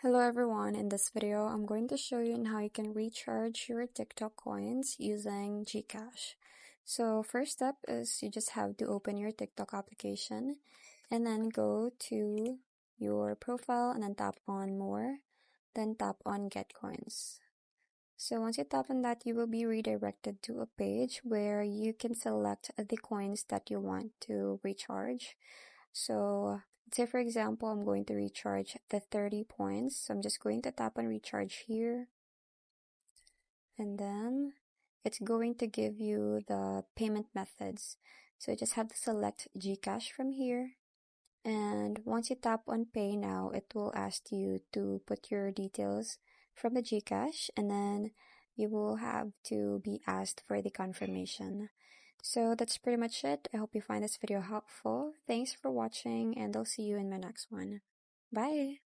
Hello everyone, in this video I'm going to show you on how you can recharge your TikTok coins using GCash. So first step is you just have to open your TikTok application and then go to your profile and then tap on more, then tap on get coins. So once you tap on that, you will be redirected to a page where you can select the coins that you want to recharge. So say for example, I'm going to recharge the 30 points. So I'm just going to tap on recharge here. And then it's going to give you the payment methods. So you just have to select GCash from here. And once you tap on pay now, it will ask you to put your details from the GCash, and then you will have to be asked for the confirmation. So that's pretty much it. I hope you find this video helpful. Thanks for watching, and I'll see you in my next one. Bye!